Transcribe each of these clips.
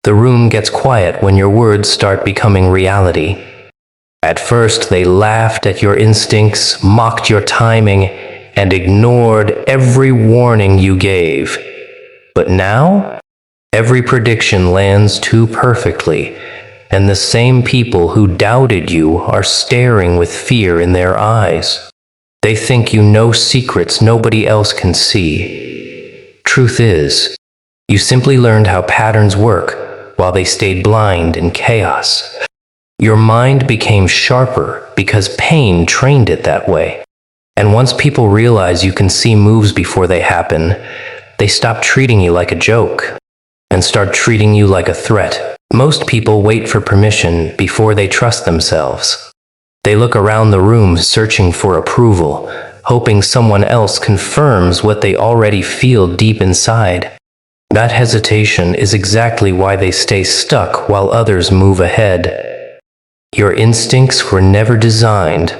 The room gets quiet when your words start becoming reality. At first, they laughed at your instincts, mocked your timing, and ignored every warning you gave. But now, every prediction lands too perfectly, and the same people who doubted you are staring with fear in their eyes. They think you know secrets nobody else can see. Truth is, you simply learned how patterns work while they stayed blind in chaos. Your mind became sharper because pain trained it that way. And once people realize you can see moves before they happen, they stop treating you like a joke and start treating you like a threat. Most people wait for permission before they trust themselves. They look around the room searching for approval, hoping someone else confirms what they already feel deep inside. That hesitation is exactly why they stay stuck while others move ahead. Your instincts were never designed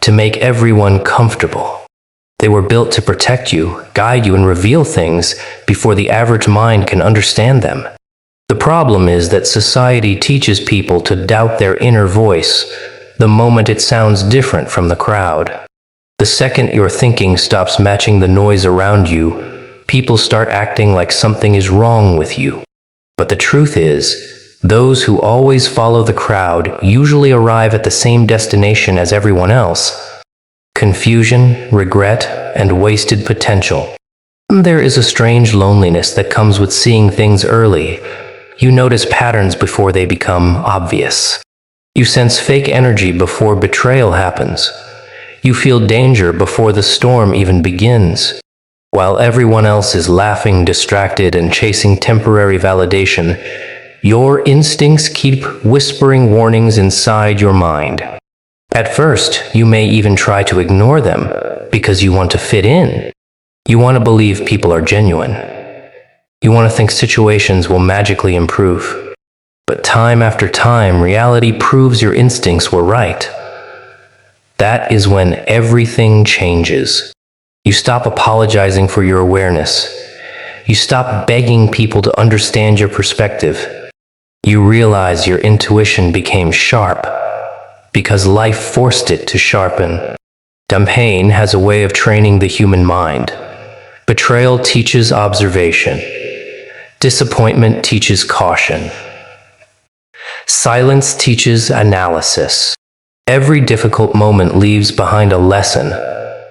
to make everyone comfortable. They were built to protect you, guide you, and reveal things before the average mind can understand them. The problem is that society teaches people to doubt their inner voice the moment it sounds different from the crowd. The second your thinking stops matching the noise around you, people start acting like something is wrong with you. But the truth is, those who always follow the crowd usually arrive at the same destination as everyone else: confusion, regret, and wasted potential. There is a strange loneliness that comes with seeing things early. You notice patterns before they become obvious. You sense fake energy before betrayal happens. You feel danger before the storm even begins. While everyone else is laughing, distracted, and chasing temporary validation, your instincts keep whispering warnings inside your mind. At first, you may even try to ignore them because you want to fit in. You want to believe people are genuine. You want to think situations will magically improve. But time after time, reality proves your instincts were right. That is when everything changes. You stop apologizing for your awareness. You stop begging people to understand your perspective. You realize your intuition became sharp because life forced it to sharpen. Pain has a way of training the human mind. Betrayal teaches observation. Disappointment teaches caution. Silence teaches analysis. Every difficult moment leaves behind a lesson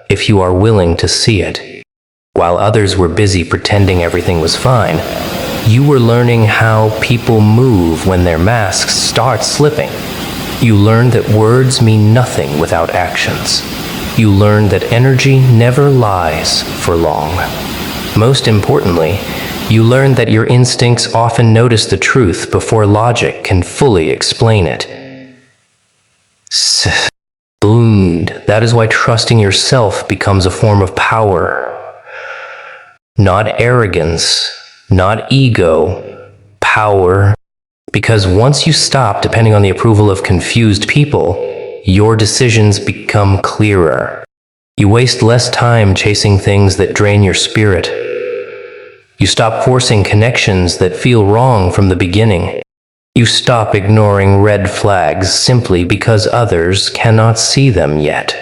if you are willing to see it. While others were busy pretending everything was fine, you were learning how people move when their masks start slipping. You learned that words mean nothing without actions. You learned that energy never lies for long. Most importantly, you learned that your instincts often notice the truth before logic can fully explain it. That is why trusting yourself becomes a form of power. Not arrogance, not ego, power. Because once you stop depending on the approval of confused people, your decisions become clearer. You waste less time chasing things that drain your spirit. You stop forcing connections that feel wrong from the beginning. You stop ignoring red flags simply because others cannot see them yet.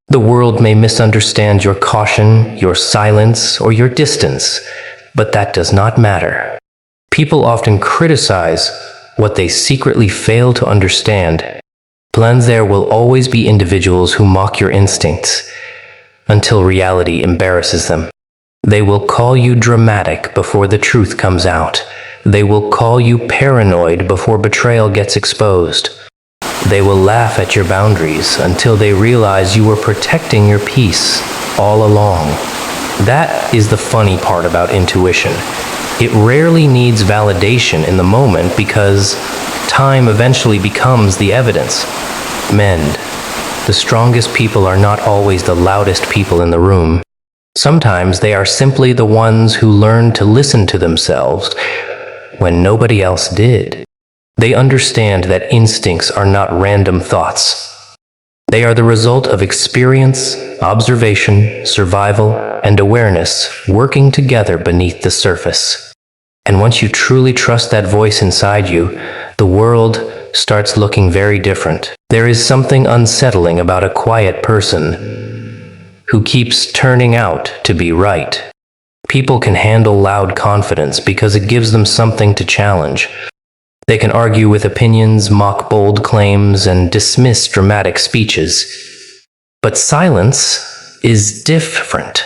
The world may misunderstand your caution, your silence, or your distance, but that does not matter. People often criticize what they secretly fail to understand. There will always be individuals who mock your instincts until reality embarrasses them. They will call you dramatic before the truth comes out. They will call you paranoid before betrayal gets exposed. They will laugh at your boundaries until they realize you were protecting your peace all along. That is the funny part about intuition. It rarely needs validation in the moment because time eventually becomes the evidence. Mend. The strongest people are not always the loudest people in the room. Sometimes they are simply the ones who learned to listen to themselves when nobody else did. They understand that instincts are not random thoughts. They are the result of experience, observation, survival, and awareness working together beneath the surface. And once you truly trust that voice inside you, the world starts looking very different. There is something unsettling about a quiet person who keeps turning out to be right. People can handle loud confidence because it gives them something to challenge. They can argue with opinions, mock bold claims, and dismiss dramatic speeches. But silence is different.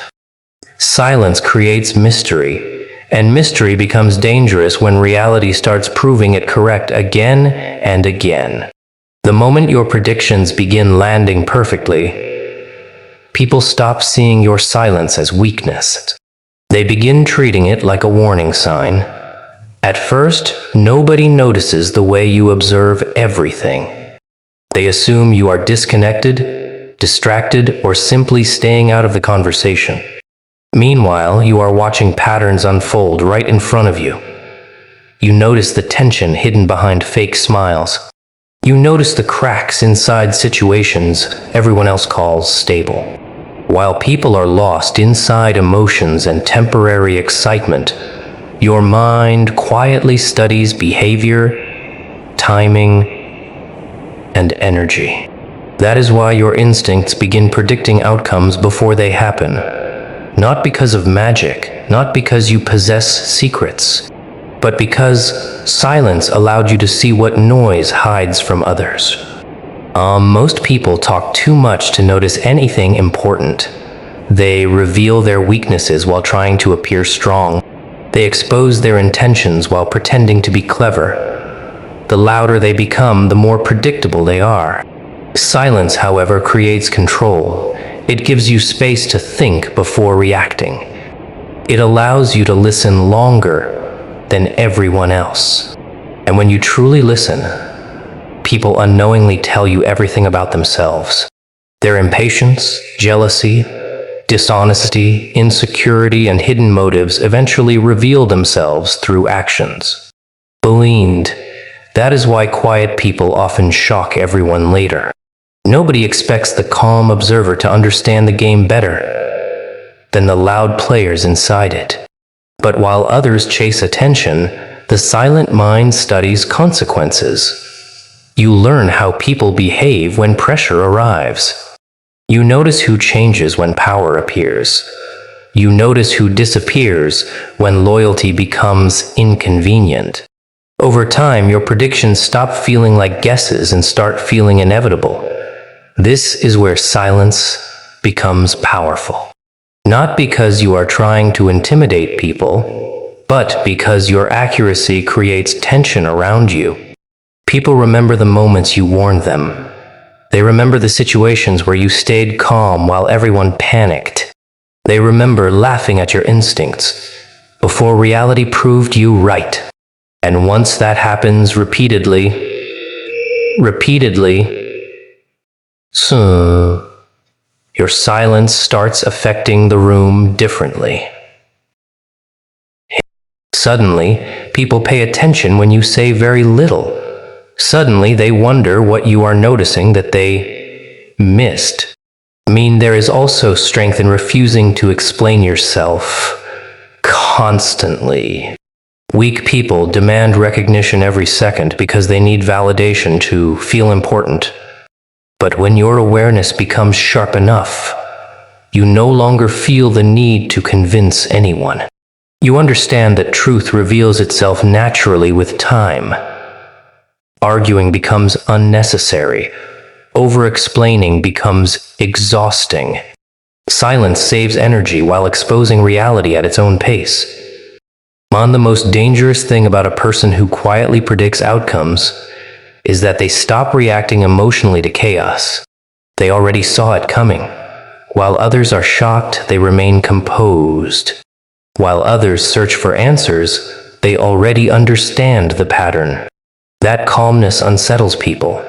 Silence creates mystery, and mystery becomes dangerous when reality starts proving it correct again and again. The moment your predictions begin landing perfectly, people stop seeing your silence as weakness. They begin treating it like a warning sign. At first, nobody notices the way you observe everything. They assume you are disconnected, distracted, or simply staying out of the conversation. Meanwhile, you are watching patterns unfold right in front of you. You notice the tension hidden behind fake smiles. You notice the cracks inside situations everyone else calls stable. While people are lost inside emotions and temporary excitement, your mind quietly studies behavior, timing, and energy. That is why your instincts begin predicting outcomes before they happen. Not because of magic, not because you possess secrets, but because silence allowed you to see what noise hides from others. Most people talk too much to notice anything important. They reveal their weaknesses while trying to appear strong. They expose their intentions while pretending to be clever. The louder they become, the more predictable they are. Silence, however, creates control. It gives you space to think before reacting. It allows you to listen longer than everyone else. And when you truly listen, people unknowingly tell you everything about themselves. Their impatience, jealousy, dishonesty, insecurity, and hidden motives eventually reveal themselves through actions. Believed. That is why quiet people often shock everyone later. Nobody expects the calm observer to understand the game better than the loud players inside it. But while others chase attention, the silent mind studies consequences. You learn how people behave when pressure arrives. You notice who changes when power appears. You notice who disappears when loyalty becomes inconvenient. Over time, your predictions stop feeling like guesses and start feeling inevitable. This is where silence becomes powerful. Not because you are trying to intimidate people, but because your accuracy creates tension around you. People remember the moments you warned them. They remember the situations where you stayed calm while everyone panicked. They remember laughing at your instincts before reality proved you right. And once that happens repeatedly, so your silence starts affecting the room differently. Suddenly, people pay attention when you say very little. Suddenly, they wonder what you are noticing that they missed. There is also strength in refusing to explain yourself constantly. Weak people demand recognition every second because they need validation to feel important. But when your awareness becomes sharp enough, you no longer feel the need to convince anyone. You understand that truth reveals itself naturally with time. Arguing becomes unnecessary. Over-explaining becomes exhausting. Silence saves energy while exposing reality at its own pace. The most dangerous thing about a person who quietly predicts outcomes is that they stop reacting emotionally to chaos. They already saw it coming. While others are shocked, they remain composed. While others search for answers, they already understand the pattern. That calmness unsettles people,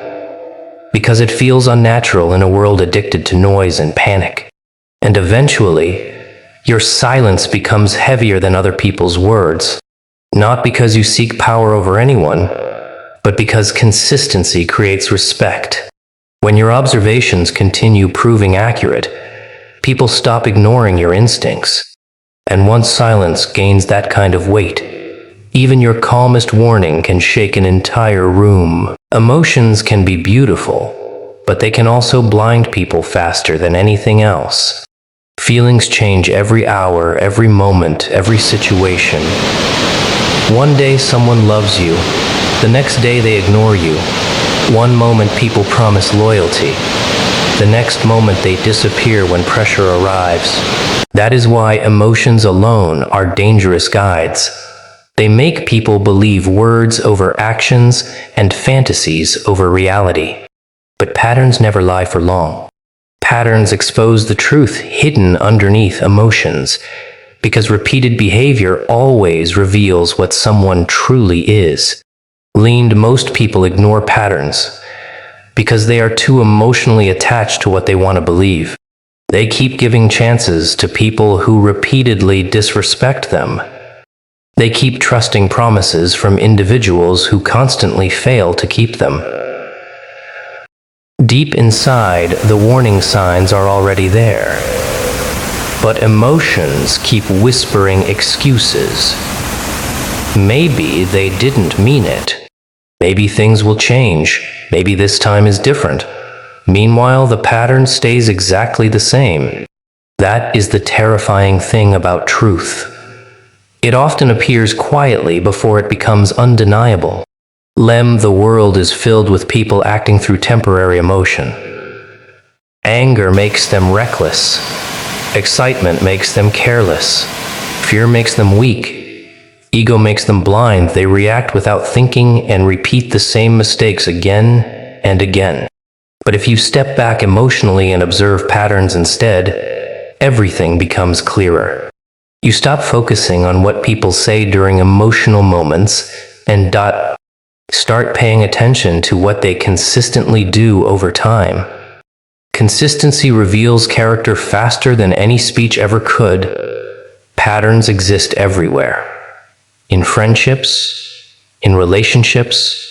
because it feels unnatural in a world addicted to noise and panic. And eventually, your silence becomes heavier than other people's words, not because you seek power over anyone, but because consistency creates respect. When your observations continue proving accurate, people stop ignoring your instincts. And once silence gains that kind of weight, even your calmest warning can shake an entire room. Emotions can be beautiful, but they can also blind people faster than anything else. Feelings change every hour, every moment, every situation. One day someone loves you, the next day they ignore you. One moment people promise loyalty, the next moment they disappear when pressure arrives. That is why emotions alone are dangerous guides. They make people believe words over actions and fantasies over reality. But patterns never lie for long. Patterns expose the truth hidden underneath emotions, because repeated behavior always reveals what someone truly is. Most people ignore patterns because they are too emotionally attached to what they want to believe. They keep giving chances to people who repeatedly disrespect them. They keep trusting promises from individuals who constantly fail to keep them. Deep inside, the warning signs are already there. But emotions keep whispering excuses. Maybe they didn't mean it. Maybe things will change. Maybe this time is different. Meanwhile, the pattern stays exactly the same. That is the terrifying thing about truth. It often appears quietly before it becomes undeniable. The world is filled with people acting through temporary emotion. Anger makes them reckless. Excitement makes them careless. Fear makes them weak. Ego makes them blind. They react without thinking and repeat the same mistakes again and again. But if you step back emotionally and observe patterns instead, everything becomes clearer. You stop focusing on what people say during emotional moments and start paying attention to what they consistently do over time. Consistency reveals character faster than any speech ever could. Patterns exist everywhere. In friendships, in relationships,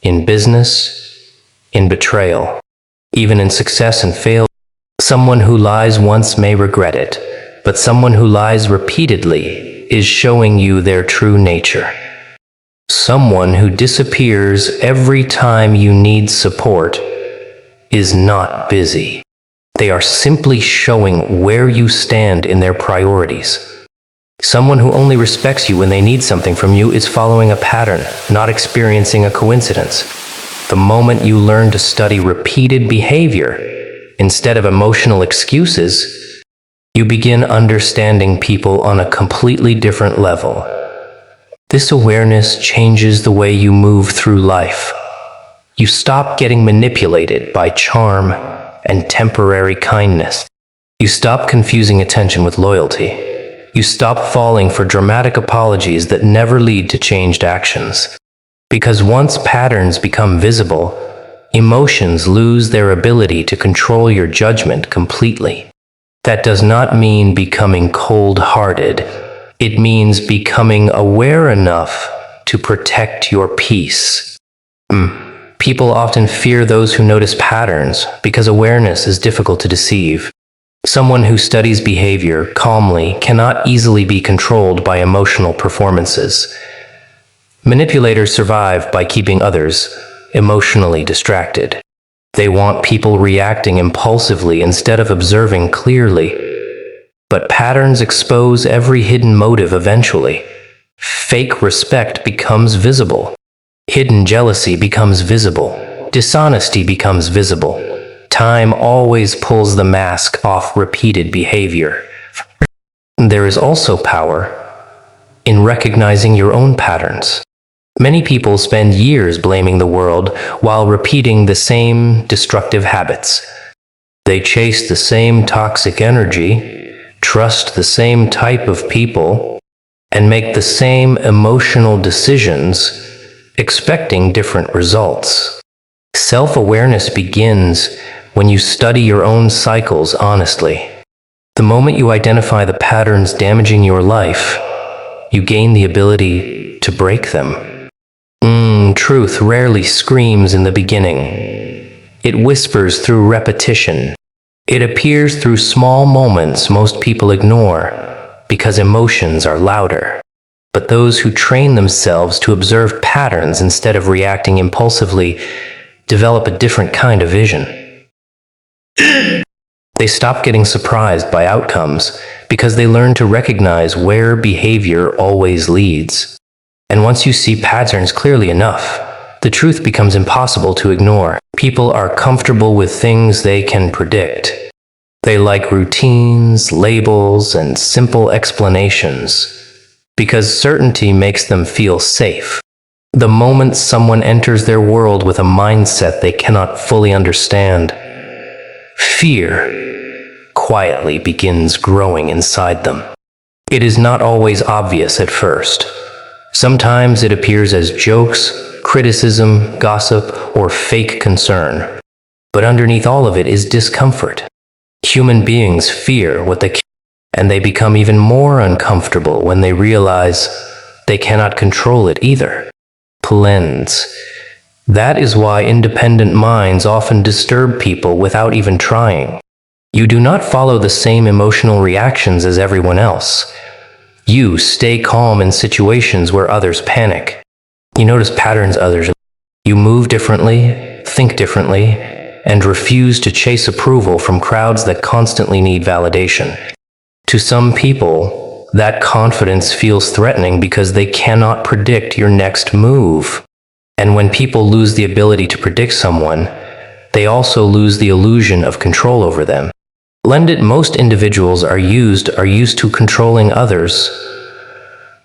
in business, in betrayal, even in success and failure. Someone who lies once may regret it, but someone who lies repeatedly is showing you their true nature. Someone who disappears every time you need support is not busy. They are simply showing where you stand in their priorities. Someone who only respects you when they need something from you is following a pattern, not experiencing a coincidence. The moment you learn to study repeated behavior instead of emotional excuses, you begin understanding people on a completely different level. This awareness changes the way you move through life. You stop getting manipulated by charm and temporary kindness. You stop confusing attention with loyalty. You stop falling for dramatic apologies that never lead to changed actions. Because once patterns become visible, emotions lose their ability to control your judgment completely. That does not mean becoming cold-hearted. It means becoming aware enough to protect your peace. People often fear those who notice patterns because awareness is difficult to deceive. Someone who studies behavior calmly cannot easily be controlled by emotional performances. Manipulators survive by keeping others emotionally distracted. They want people reacting impulsively instead of observing clearly. But patterns expose every hidden motive eventually. Fake respect becomes visible. Hidden jealousy becomes visible. Dishonesty becomes visible. Time always pulls the mask off repeated behavior. There is also power in recognizing your own patterns. Many people spend years blaming the world while repeating the same destructive habits. They chase the same toxic energy, trust the same type of people, and make the same emotional decisions, expecting different results. Self-awareness begins when you study your own cycles honestly. The moment you identify the patterns damaging your life, you gain the ability to break them. Truth rarely screams in the beginning. It whispers through repetition. It appears through small moments most people ignore because emotions are louder. But those who train themselves to observe patterns instead of reacting impulsively develop a different kind of vision. They stop getting surprised by outcomes because they learn to recognize where behavior always leads. And once you see patterns clearly enough, the truth becomes impossible to ignore. People are comfortable with things they can predict. They like routines, labels, and simple explanations because certainty makes them feel safe. The moment someone enters their world with a mindset they cannot fully understand, fear quietly begins growing inside them. It is not always obvious at first. Sometimes it appears as jokes, criticism, gossip, or fake concern. But underneath all of it is discomfort. Human beings fear what they can, and they become even more uncomfortable when they realize they cannot control it either. Plans. That is why independent minds often disturb people without even trying. You do not follow the same emotional reactions as everyone else. You stay calm in situations where others panic. You notice patterns others. You move differently, think differently, and refuse to chase approval from crowds that constantly need validation. To some people, that confidence feels threatening because they cannot predict your next move. And when people lose the ability to predict someone, they also lose the illusion of control over them. Most individuals are used to controlling others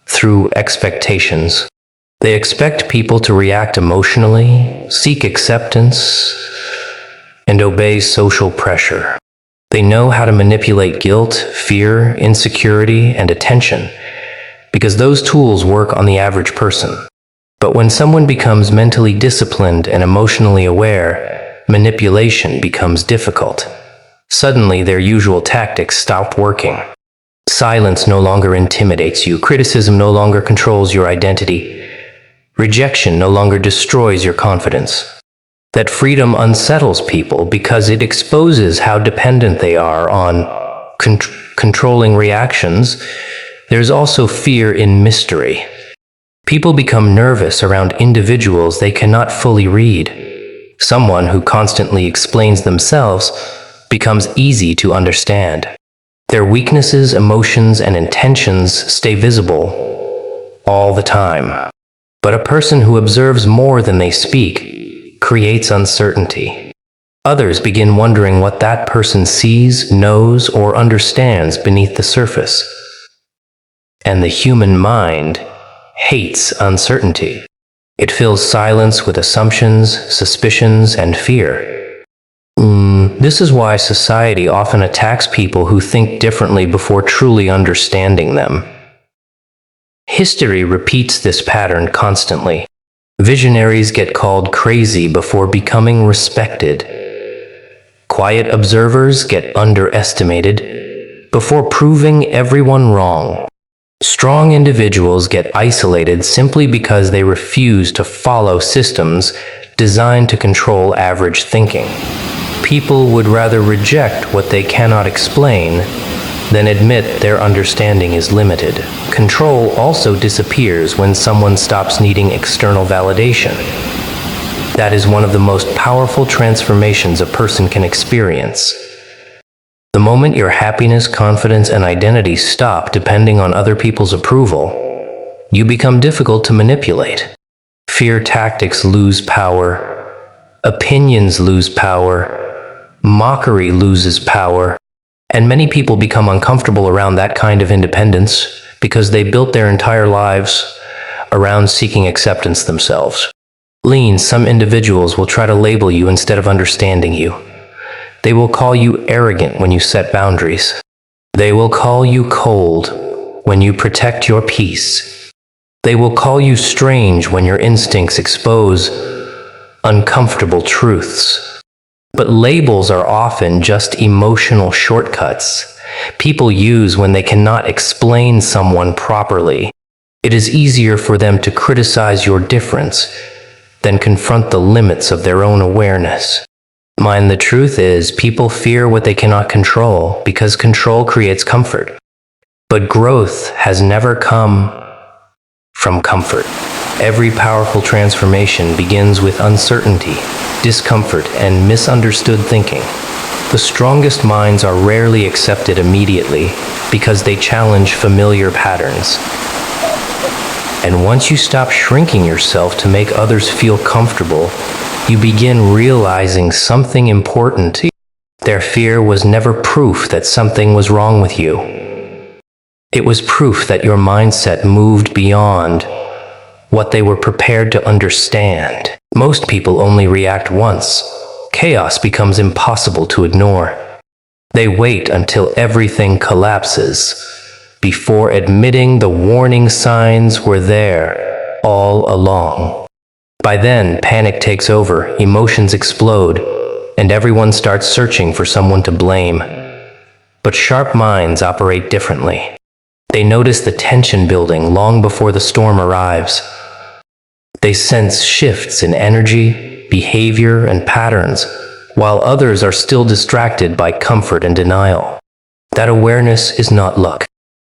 through expectations. They expect people to react emotionally, seek acceptance, and obey social pressure. They know how to manipulate guilt, fear, insecurity, and attention, because those tools work on the average person. But when someone becomes mentally disciplined and emotionally aware, manipulation becomes difficult. Suddenly, their usual tactics stop working. Silence no longer intimidates you. Criticism no longer controls your identity. Rejection no longer destroys your confidence. That freedom unsettles people because it exposes how dependent they are on controlling reactions. There's also fear in mystery. People become nervous around individuals they cannot fully read. Someone who constantly explains themselves becomes easy to understand. Their weaknesses, emotions, and intentions stay visible all the time. But a person who observes more than they speak creates uncertainty. Others begin wondering what that person sees, knows, or understands beneath the surface. And the human mind hates uncertainty. It fills silence with assumptions, suspicions, and fear. This is why society often attacks people who think differently before truly understanding them. History repeats this pattern constantly. Visionaries get called crazy before becoming respected. Quiet observers get underestimated before proving everyone wrong. Strong individuals get isolated simply because they refuse to follow systems designed to control average thinking. People would rather reject what they cannot explain than admit their understanding is limited. Control also disappears when someone stops needing external validation. That is one of the most powerful transformations a person can experience. The moment your happiness, confidence, and identity stop depending on other people's approval, you become difficult to manipulate. Fear tactics lose power. Opinions lose power. Mockery loses power. And many people become uncomfortable around that kind of independence because they built their entire lives around seeking acceptance themselves. Some individuals will try to label you instead of understanding you. They will call you arrogant when you set boundaries. They will call you cold when you protect your peace. They will call you strange when your instincts expose uncomfortable truths. But labels are often just emotional shortcuts people use when they cannot explain someone properly. It is easier for them to criticize your difference than confront the limits of their own awareness. Mind, the truth is, people fear what they cannot control because control creates comfort. But growth has never come from comfort. Every powerful transformation begins with uncertainty, discomfort, and misunderstood thinking. The strongest minds are rarely accepted immediately because they challenge familiar patterns. And once you stop shrinking yourself to make others feel comfortable, you begin realizing something important. Their fear was never proof that something was wrong with you. It was proof that your mindset moved beyond what they were prepared to understand. Most people only react once. Chaos becomes impossible to ignore. They wait until everything collapses before admitting the warning signs were there all along. By then, panic takes over, emotions explode, and everyone starts searching for someone to blame. But sharp minds operate differently. They notice the tension building long before the storm arrives. They sense shifts in energy, behavior, and patterns, while others are still distracted by comfort and denial. That awareness is not luck.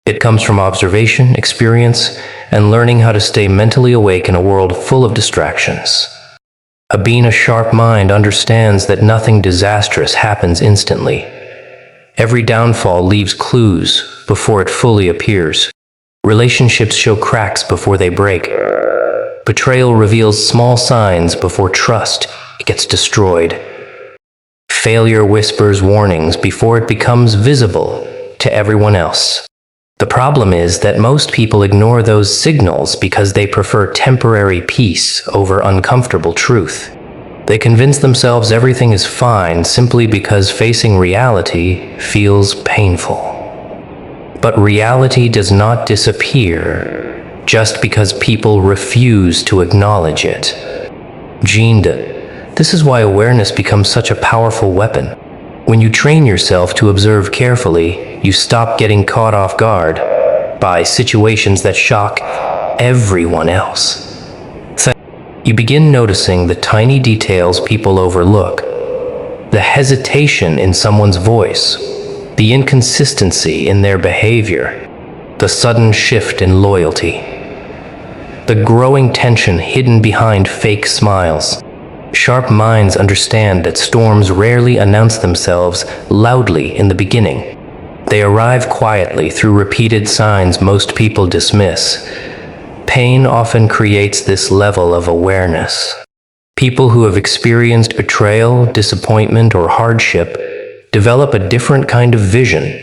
It comes from observation, experience, and learning how to stay mentally awake in a world full of distractions. A sharp mind understands that nothing disastrous happens instantly. Every downfall leaves clues before it fully appears. Relationships show cracks before they break. Betrayal reveals small signs before trust gets destroyed. Failure whispers warnings before it becomes visible to everyone else. The problem is that most people ignore those signals because they prefer temporary peace over uncomfortable truth. They convince themselves everything is fine simply because facing reality feels painful. But reality does not disappear just because people refuse to acknowledge it. This is why awareness becomes such a powerful weapon. When you train yourself to observe carefully, you stop getting caught off guard by situations that shock everyone else. You begin noticing the tiny details people overlook, the hesitation in someone's voice, the inconsistency in their behavior, the sudden shift in loyalty, the growing tension hidden behind fake smiles. Sharp minds understand that storms rarely announce themselves loudly in the beginning. They arrive quietly through repeated signs most people dismiss. Pain often creates this level of awareness. People who have experienced betrayal, disappointment, or hardship develop a different kind of vision.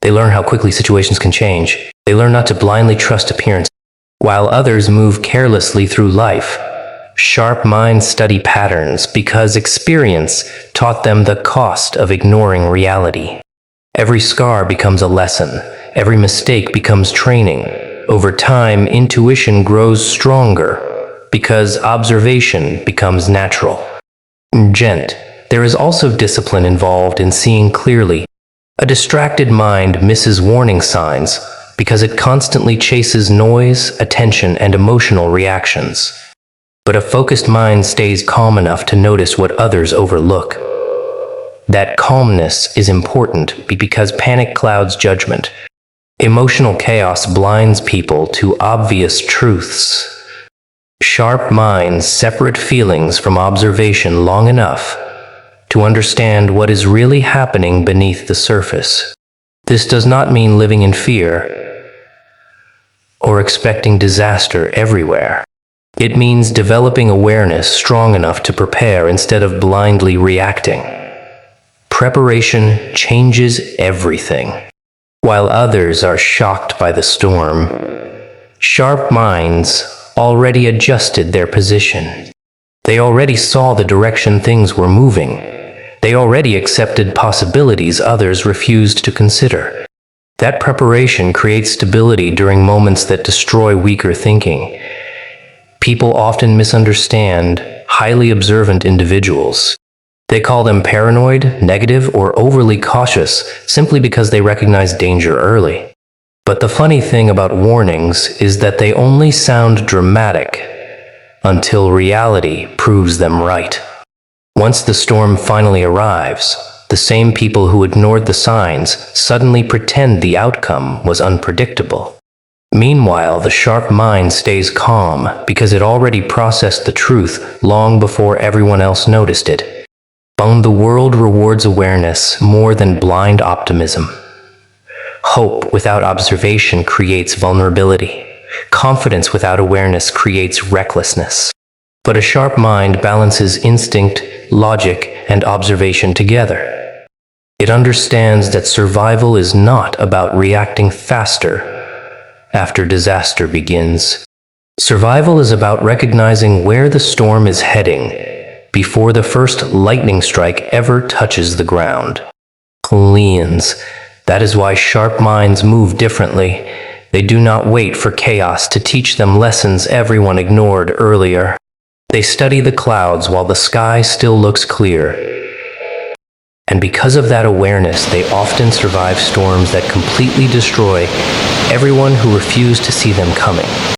They learn how quickly situations can change. They learn not to blindly trust appearance. While others move carelessly through life, sharp minds study patterns because experience taught them the cost of ignoring reality. Every scar becomes a lesson. Every mistake becomes training. Over time, intuition grows stronger because observation becomes natural. There is also discipline involved in seeing clearly. A distracted mind misses warning signs because it constantly chases noise, attention, and emotional reactions. But a focused mind stays calm enough to notice what others overlook. That calmness is important because panic clouds judgment. Emotional chaos blinds people to obvious truths. Sharp minds separate feelings from observation long enough to understand what is really happening beneath the surface. This does not mean living in fear or expecting disaster everywhere. It means developing awareness strong enough to prepare instead of blindly reacting. Preparation changes everything. While others are shocked by the storm, sharp minds already adjusted their position. They already saw the direction things were moving. They already accepted possibilities others refused to consider. That preparation creates stability during moments that destroy weaker thinking. People often misunderstand highly observant individuals. They call them paranoid, negative, or overly cautious simply because they recognize danger early. But the funny thing about warnings is that they only sound dramatic until reality proves them right. Once the storm finally arrives, the same people who ignored the signs suddenly pretend the outcome was unpredictable. Meanwhile, the sharp mind stays calm because it already processed the truth long before everyone else noticed it. The world rewards awareness more than blind optimism. Hope without observation creates vulnerability. Confidence without awareness creates recklessness. But a sharp mind balances instinct, logic, and observation together. It understands that survival is not about reacting faster after disaster begins. Survival is about recognizing where the storm is heading before the first lightning strike ever touches the ground. Cleans. That is why sharp minds move differently. They do not wait for chaos to teach them lessons everyone ignored earlier. They study the clouds while the sky still looks clear. And because of that awareness, they often survive storms that completely destroy everyone who refused to see them coming.